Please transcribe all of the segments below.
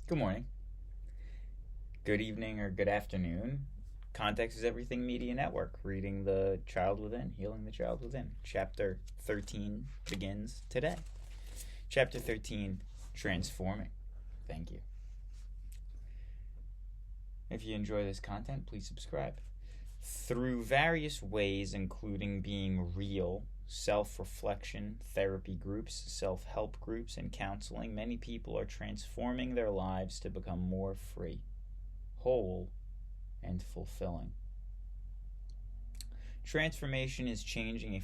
Good morning, good evening, or good afternoon. Context is Everything Media Network, reading The Child Within, Healing the Child Within. Chapter 13 begins today. Chapter 13, Transforming. Thank you. If you enjoy this content, please subscribe. Through various ways, including being real, self reflection, therapy groups, self help groups, and counseling, many people are transforming their lives to become more free, whole, and fulfilling. Transformation is changing a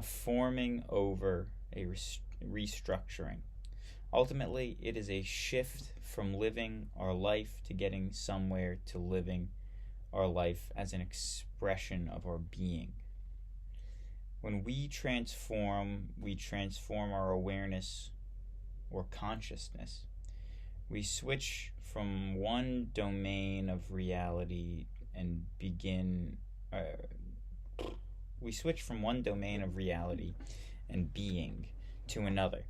forming over a restructuring. Ultimately, it is a shift from living our life to getting somewhere to living our life as an expression of our being. When we transform our awareness or consciousness. We switch from one domain of reality and begin. We switch from one domain of reality and being to another.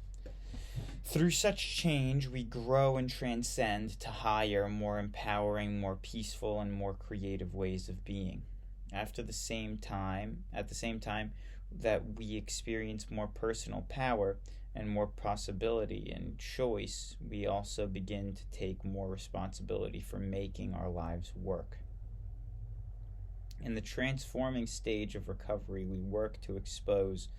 Through such change, we grow and transcend to higher, more empowering, more peaceful, and more creative ways of being. At the same time that we experience more personal power and more possibility and choice, we also begin to take more responsibility for making our lives work. In the transforming stage of recovery, we work to expose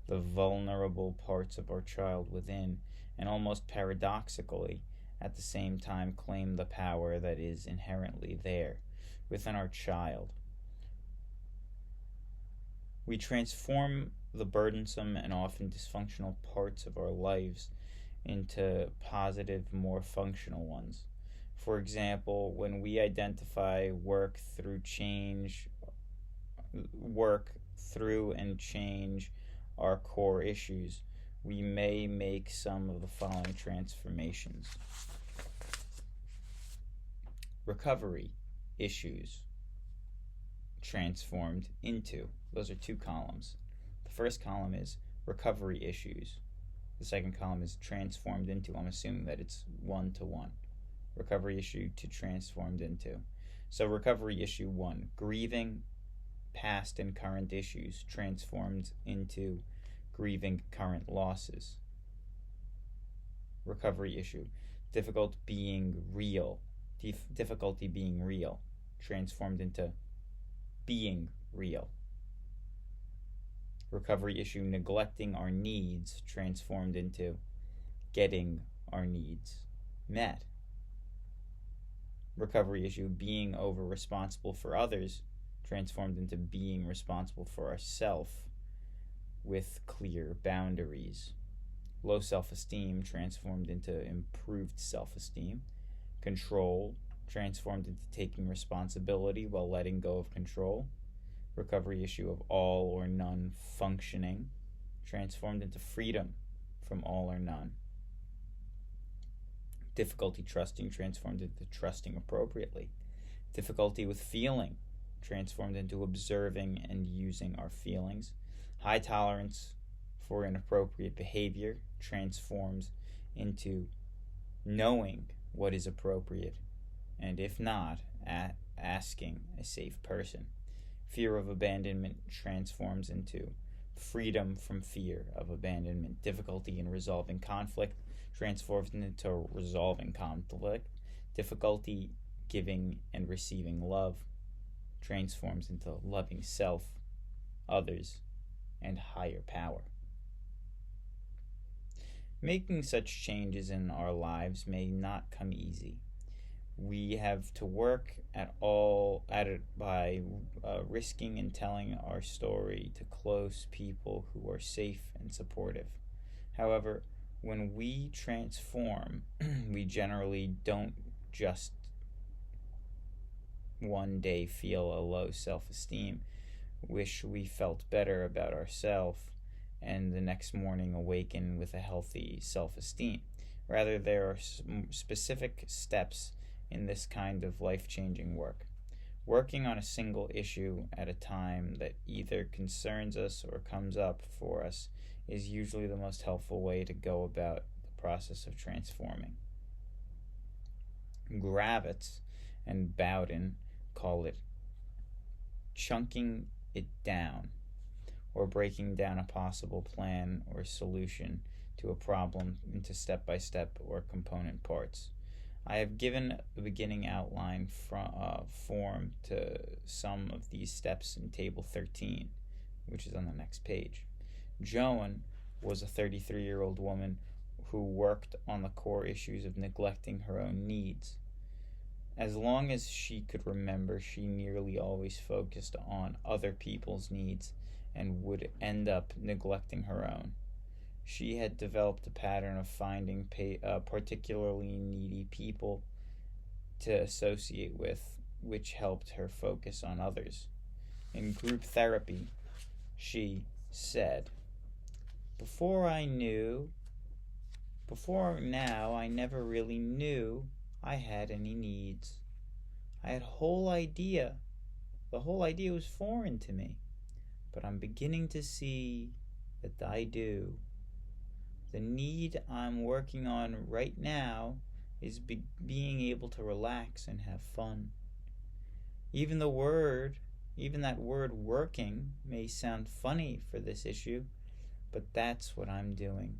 the vulnerable parts of our child within, and almost paradoxically, at the same time, claim the power that is inherently there within our child. We transform the burdensome and often dysfunctional parts of our lives into positive, more functional ones. For example, when we identify work through and change our core issues, we may make some of the following transformations. Recovery issues transformed into. Those are two columns. The first column is recovery issues. The second column is transformed into. I'm assuming that it's 1-to-1. Recovery issue to transformed into. So recovery issue 1, grieving past and current issues transformed into grieving current losses. Recovery issue, difficulty being real transformed into being real. Recovery issue, neglecting our needs transformed into getting our needs met. Recovery issue, being over responsible for others transformed into being responsible for ourselves with clear boundaries. Low self-esteem transformed into improved self-esteem. Control transformed into taking responsibility while letting go of control. Recovery issue of all or none functioning transformed into freedom from all or none. Difficulty trusting transformed into trusting appropriately. Difficulty with feeling transformed into observing and using our feelings. High tolerance for inappropriate behavior transforms into knowing what is appropriate, and if not, asking a safe person. Fear of abandonment transforms into freedom from fear of abandonment. Difficulty in resolving conflict transforms into resolving conflict. Difficulty giving and receiving love transforms into loving self, others, and higher power. Making such changes in our lives may not come easy. We have to work at it by risking and telling our story to close people who are safe and supportive. However, when we transform, we generally don't just one day feel a low self-esteem, wish we felt better about ourselves, and the next morning awaken with a healthy self-esteem. Rather, there are specific steps in this kind of life-changing work. Working on a single issue at a time that either concerns us or comes up for us is usually the most helpful way to go about the process of transforming. Gravitz and Bowden call it chunking it down, or breaking down a possible plan or solution to a problem into step-by-step or component parts. I have given a beginning outline form to some of these steps in Table 13, which is on the next page. Joan was a 33-year-old woman who worked on the core issues of neglecting her own needs. As long as she could remember, she nearly always focused on other people's needs and would end up neglecting her own. She had developed a pattern of finding particularly needy people to associate with, which helped her focus on others. In group therapy, she said, Before now, I never really knew I had any needs. I had the whole idea was foreign to me, but I'm beginning to see that I do. The need I'm working on right now is being able to relax and have fun. Even that word working may sound funny for this issue, but that's what I'm doing.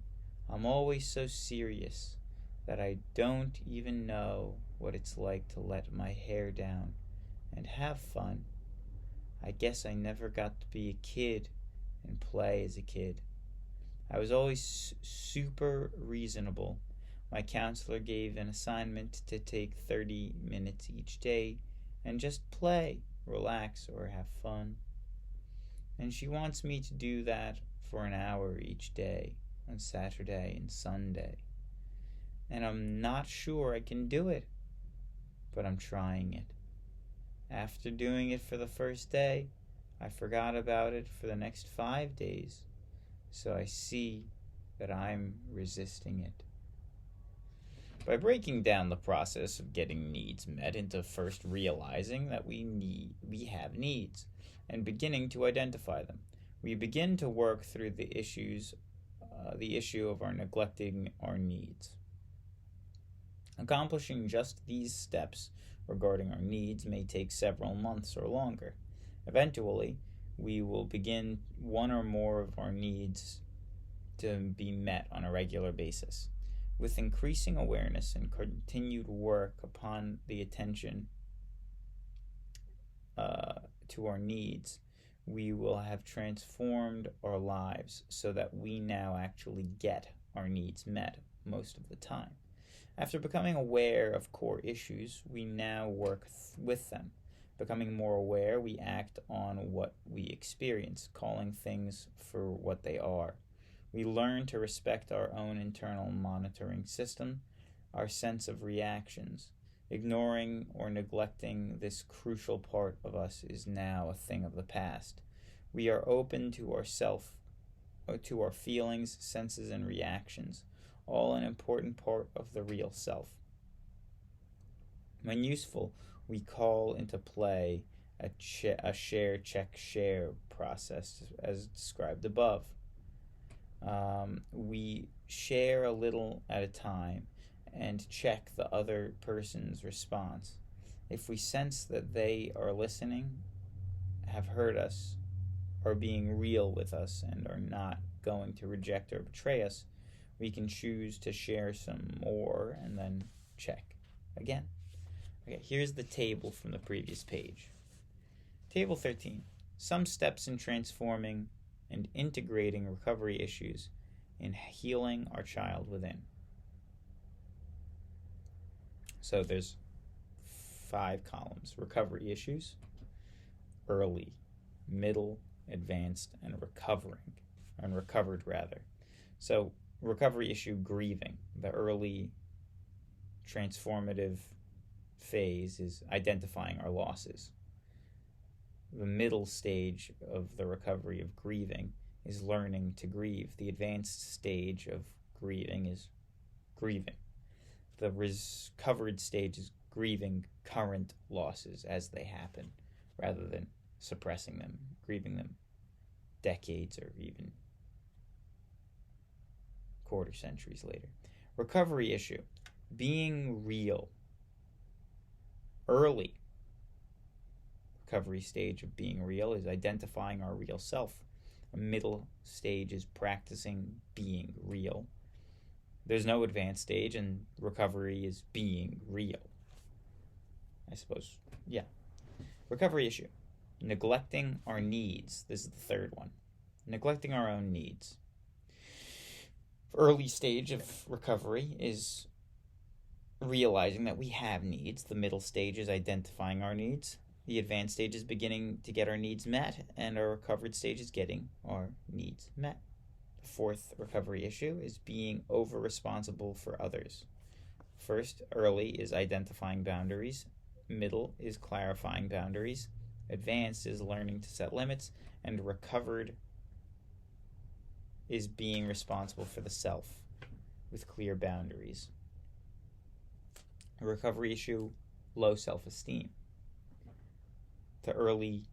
I'm always so serious that I don't even know what it's like to let my hair down and have fun. I guess I never got to be a kid and play as a kid. I was always super reasonable. My counselor gave an assignment to take 30 minutes each day and just play, relax, or have fun. And she wants me to do that for an hour each day on Saturday and Sunday. And I'm not sure I can do it, but I'm trying it. After doing it for the first day, I forgot about it for the next 5 days. So I see that I'm resisting it. By breaking down the process of getting needs met into first realizing that we have needs and beginning to identify them, we begin to work through the issue of our neglecting our needs. Accomplishing just these steps regarding our needs may take several months or longer. Eventually, we will begin one or more of our needs to be met on a regular basis. With increasing awareness and continued work upon the attention to our needs, we will have transformed our lives so that we now actually get our needs met most of the time. After becoming aware of core issues, we now work with them. Becoming more aware, we act on what we experience, calling things for what they are. We learn to respect our own internal monitoring system, our sense of reactions. Ignoring or neglecting this crucial part of us is now a thing of the past. We are open to our feelings, senses, and reactions, all an important part of the real self. When useful, we call into play a share, check, share process as described above. We share a little at a time and check the other person's response. If we sense that they are listening, have heard us, are being real with us, and are not going to reject or betray us, we can choose to share some more and then check again. Okay, here's the table from the previous page. Table 13. Some steps in transforming and integrating recovery issues in healing our child within. So there's 5 columns: recovery issues, early, middle, advanced, and recovered rather. So recovery issue, grieving. The early transformative phase is identifying our losses. The middle stage of the recovery of grieving is learning to grieve. The advanced stage of grieving is grieving. The recovered stage is grieving current losses as they happen, rather than suppressing them, grieving them decades or even quarter centuries later. Recovery issue, being real. Early recovery stage of being real is identifying our real self. A middle stage is practicing being real. There's no advanced stage, and recovery is being real. I suppose, yeah. Recovery issue. Neglecting our needs. This is the third one. Neglecting our own needs. Early stage of recovery is realizing that we have needs. The middle stage is identifying our needs. The advanced stage is beginning to get our needs met, and our recovered stage is getting our needs met. The fourth recovery issue is being over-responsible for others. First, early is identifying boundaries. Middle is clarifying boundaries. Advanced is learning to set limits. And recovered is being responsible for the self with clear boundaries. A recovery issue, low self-esteem. The early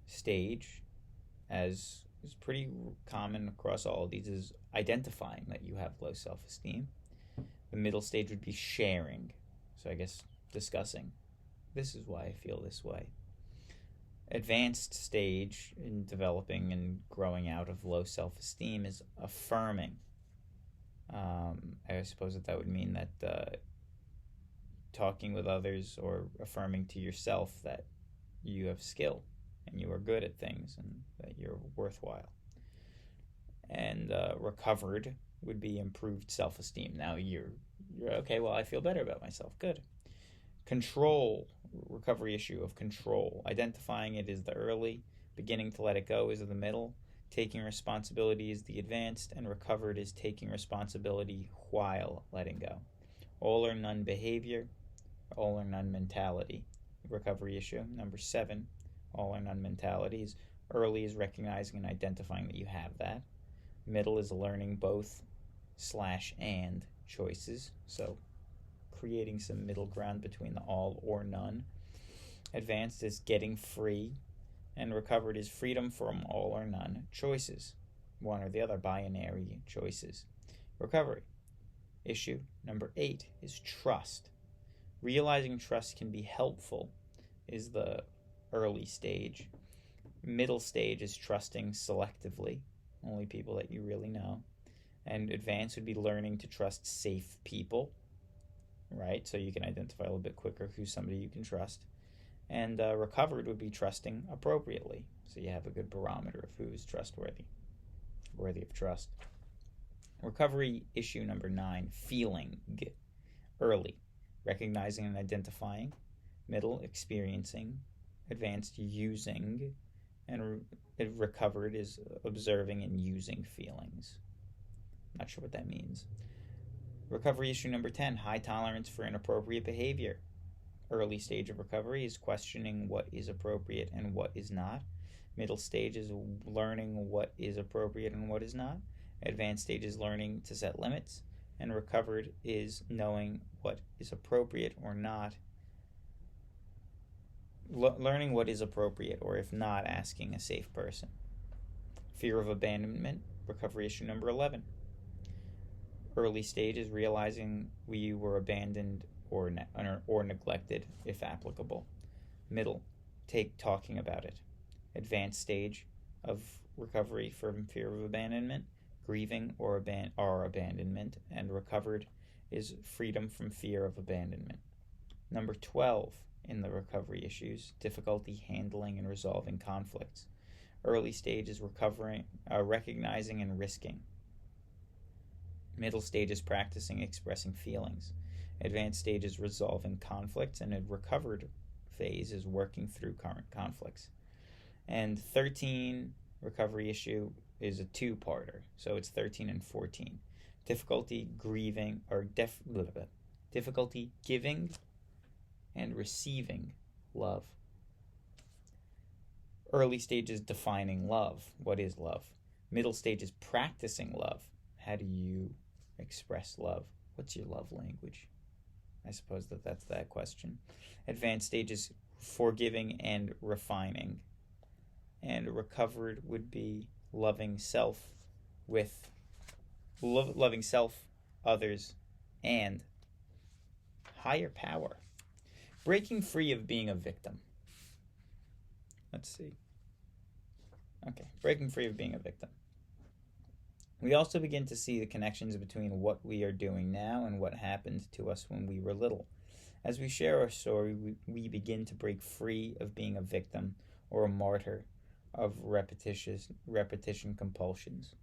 stage, as is pretty common across all of these, is identifying that you have low self-esteem. The middle stage would be sharing. So I guess discussing. This is why I feel this way. Advanced stage in developing and growing out of low self-esteem is affirming. I suppose that would mean that talking with others or affirming to yourself that you have skill and you are good at things and that you're worthwhile. And recovered would be improved self-esteem. Now you're okay, well, I feel better about myself. Good. Control, recovery issue of control. Identifying it is the early, beginning to let it go is the middle, taking responsibility is the advanced, and recovered is taking responsibility while letting go. All or none behavior, all or none mentality. Recovery issue. Number 7, all or none mentality is early is recognizing and identifying that you have that. Middle is learning both / and choices. So creating some middle ground between the all or none. Advanced is getting free, and recovered is freedom from all or none choices, one or the other, binary choices. Recovery issue number 8 is trust. Realizing trust can be helpful is the early stage. Middle stage is trusting selectively, only people that you really know. And advanced would be learning to trust safe people, right? So you can identify a little bit quicker who's somebody you can trust. And recovered would be trusting appropriately. So you have a good barometer of who's trustworthy, worthy of trust. Recovery issue number 9, feeling. Early, recognizing and identifying. Middle, experiencing. Advanced, using. And recovered is observing and using feelings. Not sure what that means. Recovery issue number 10, high tolerance for inappropriate behavior. Early stage of recovery is questioning what is appropriate and what is not. Middle stage is learning what is appropriate and what is not. Advanced stage is learning to set limits. And recovered is knowing what is appropriate or not. Learning what is appropriate, or if not, asking a safe person. Fear of abandonment, recovery issue number 11. Early stage is realizing we were abandoned or neglected, if applicable. Middle, talking about it. Advanced stage of recovery from fear of abandonment, grieving or our abandonment, and recovered is freedom from fear of abandonment. Number 12 in the recovery issues, difficulty handling and resolving conflicts. Early stage is recognizing and risking. Middle stage is practicing expressing feelings. Advanced stage is resolving conflicts, and a recovered phase is working through current conflicts. And 13 recovery issue is a two-parter, so it's 13 and 14. Difficulty grieving or difficulty giving and receiving love. Early stage is defining love. What is love? Middle stage is practicing love. How do you express love? What's your love language? I suppose that's that question. Advanced stage is forgiving and refining. And recovered would be loving self, others, and higher power. Breaking free of being a victim. Let's see. Okay, breaking free of being a victim. We also begin to see the connections between what we are doing now and what happened to us when we were little. As we share our story, we begin to break free of being a victim or a martyr of repetition compulsions.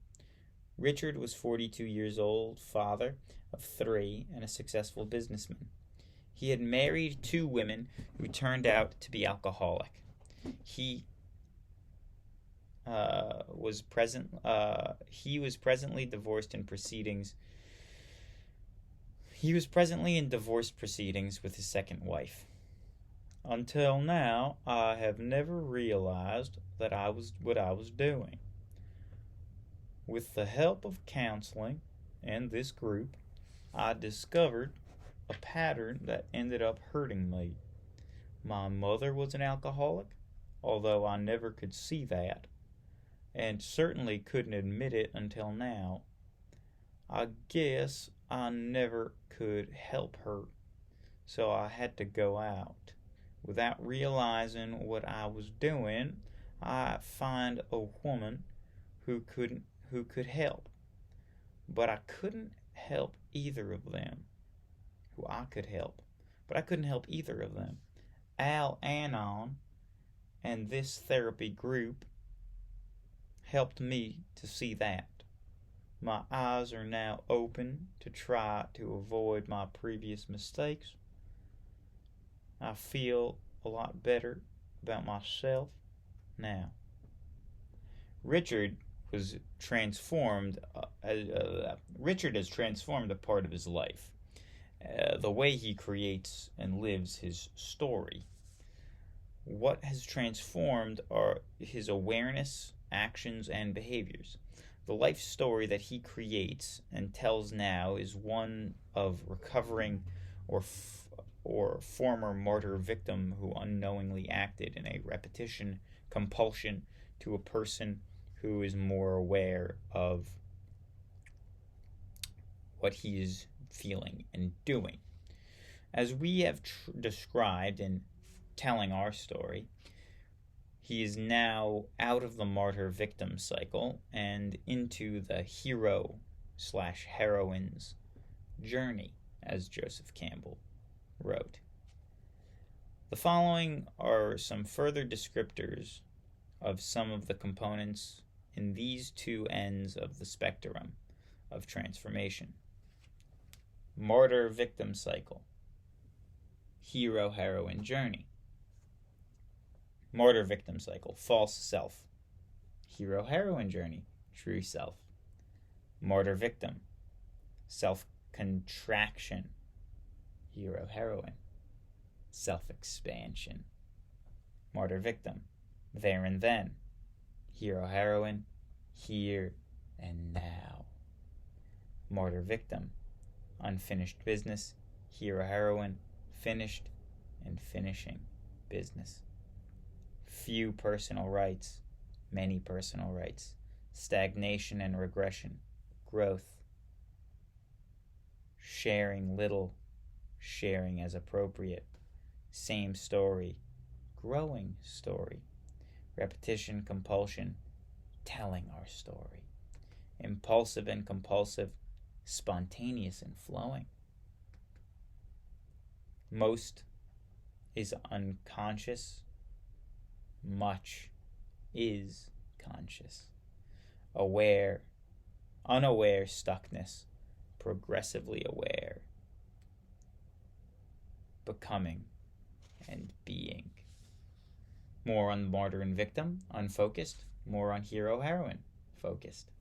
Richard was 42 years old, father of 3, and a successful businessman. He had married 2 women who turned out to be alcoholic. He was presently divorced in proceedings. He was presently in divorce proceedings with his second wife. Until now, I have never realized that what I was doing. With the help of counseling and this group, I discovered a pattern that ended up hurting me. My mother was an alcoholic, although I never could see that, and certainly couldn't admit it until now. I guess I never could help her, so I had to go out. Without realizing what I was doing, I find a woman who could help. But I couldn't help either of them. Who I could help. But I couldn't help either of them. Al-Anon and this therapy group helped me to see that. My eyes are now open to try to avoid my previous mistakes. I feel a lot better about myself now. Richard has transformed a part of his life. The way he creates and lives his story. What has transformed are his awareness, actions, and behaviors. The life story that he creates and tells now is one of recovering or former martyr victim who unknowingly acted in a repetition compulsion to a person who is more aware of what he is feeling and doing. As we have described in telling our story, he is now out of the martyr-victim cycle and into the hero/heroine's journey, as Joseph Campbell wrote. The following are some further descriptors of some of the components in these 2 ends of the spectrum of transformation. Martyr-victim cycle. Hero-heroine journey. Martyr-victim cycle. False self. Hero-heroine journey. True self. Martyr-victim. Self-contraction. Hero-heroine. Self-expansion. Martyr-victim. There and then. Hero-heroine. Here and now. Martyr-victim. Unfinished business. Hero-heroine. Finished and finishing business. Few personal rights. Many personal rights. Stagnation and regression. Growth. Sharing little. Sharing as appropriate. Same story. Growing story. Repetition, compulsion. Telling our story. Impulsive and compulsive. Spontaneous and flowing. Most is unconscious. Much is conscious. Aware, unaware stuckness. Progressively aware. Becoming and being. More on martyr and victim, unfocused. More on hero-heroine, focused.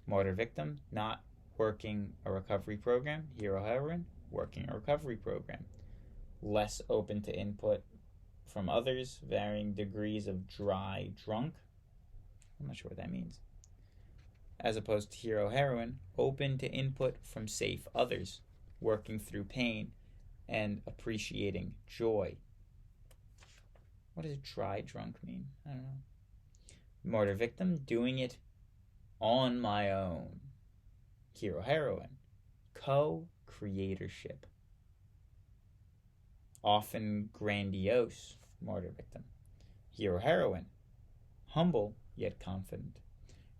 Martyr-victim, not working a recovery program. Hero-heroine, working a recovery program. Less open to input from others, varying degrees of dry drunk. I'm not sure what that means. As opposed to hero-heroine, open to input from safe others, working through pain and appreciating joy. What does dry drunk mean? I don't know. Martyr victim, doing it on my own. Hero-heroine, co-creatorship. often grandiose martyr victim. Hero heroine, humble yet confident.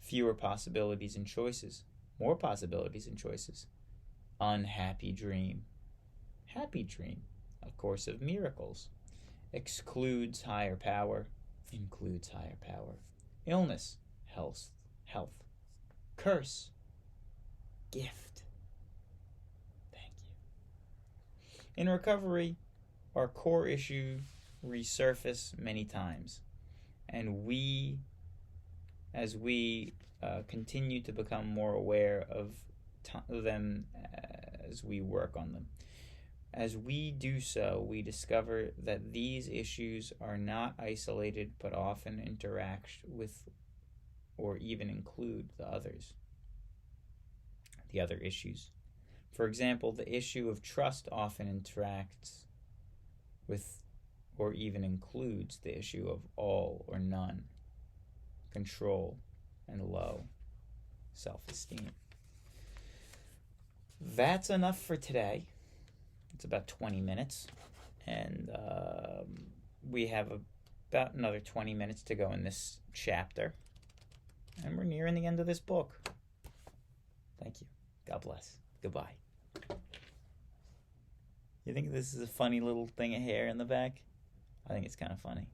Fewer possibilities and choices, more possibilities and choices. Unhappy dream, happy dream, A Course of Miracles. Excludes higher power, includes higher power. Illness, health. Curse, gift. Thank you. In recovery, our core issue resurface many times, and as we continue to become more aware of them as we work on them. As we do so, we discover that these issues are not isolated but often interact with or even include the other issues. For example, the issue of trust often interacts with or even includes the issue of all or none, control, and low self-esteem. That's enough for today. It's about 20 minutes, and we have about another 20 minutes to go in this chapter, and we're nearing the end of this book. Thank you. God bless. Goodbye. You think this is a funny little thing of hair in the back? I think it's kind of funny.